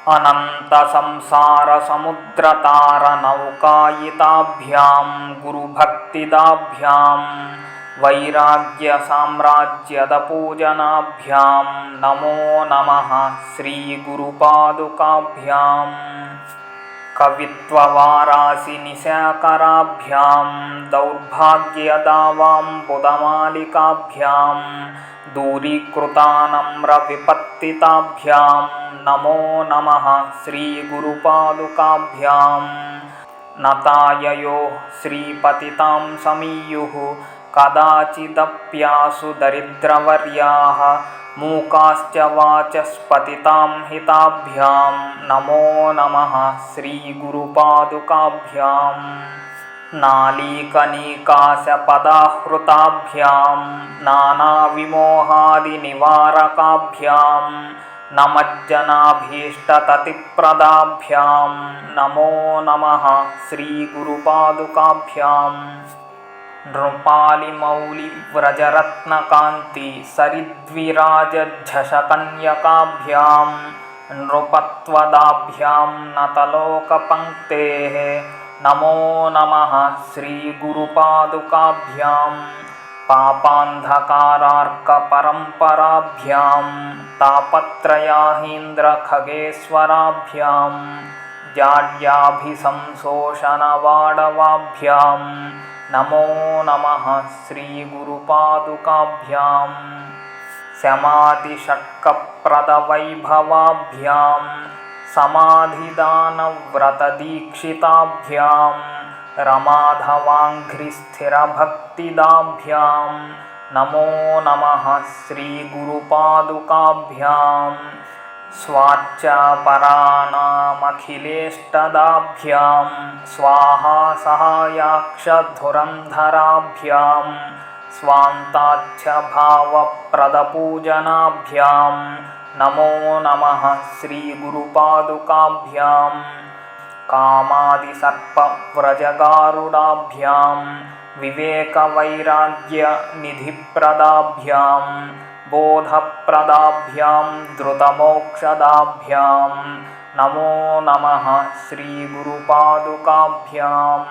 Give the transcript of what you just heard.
अनन्तसंसारसमुद्रतारनौकायिताभ्यां गुरुभक्तिदाभ्यां वैराग्यसाम्राज्यदपूजनाभ्यां नमो नमः श्रीगुरुपादुकाभ्याम्। कवित्ववारासिनिशाकराभ्यां दौर्भाग्यदावाम्बुदमालिकाभ्यां दूरीकृतानम्रविपत्तिताभ्यां नमो नमः श्रीगुरुपादुकाभ्याम्। नताययो श्रीपतितां समीयुः कदाचिदप्यासु दरिद्रवर्याः मूकाश्च वाचस्पतितां हिताभ्यां नमो नमः श्रीगुरुपादुकाभ्याम्। नालीकनीकाशपदाहृताभ्यां नानाविमोहादिनिवारकाभ्यां नमज्जनाभीष्टततिप्रदाभ्यां नमो नमः श्रीगुरुपादुकाभ्याम्। नृपालिमौलिव्रजरत्नकान्ति सरिद्विराजझषकन्यकाभ्यां नृपत्वदाभ्यां नतलोकपङ्क्तेः नमो नमः श्रीगुरुपादुकाभ्याम्। पापान्धकारार्कपरम्पराभ्यां तापत्रयाहीन्द्रखगेश्वराभ्यां जाड्याभिसंशोषणवाडवाभ्यां नमो नमः श्रीगुरुपादुकाभ्याम्। शमादिषट्कप्रदवैभवाभ्यां समाधिदानव्रतदीक्षिताभ्यां रमाधवाङ्घ्रिस्थिरभक्तिदाभ्यां नमो नमः श्रीगुरुपादुकाभ्याम्। स्वाच्चापराणामखिलेष्टदाभ्यां स्वाहा सहायाक्षधुरन्धराभ्यां स्वान्ताच्छभावप्रदपूजनाभ्यां नमो नमः श्रीगुरुपादुकाभ्याम्। कामादिसर्पव्रजगारुडाभ्यां विवेकवैराग्यनिधिप्रदाभ्यां बोधप्रदाभ्यां धृतमोक्षदाभ्यां नमो नमः श्रीगुरुपादुकाभ्याम्।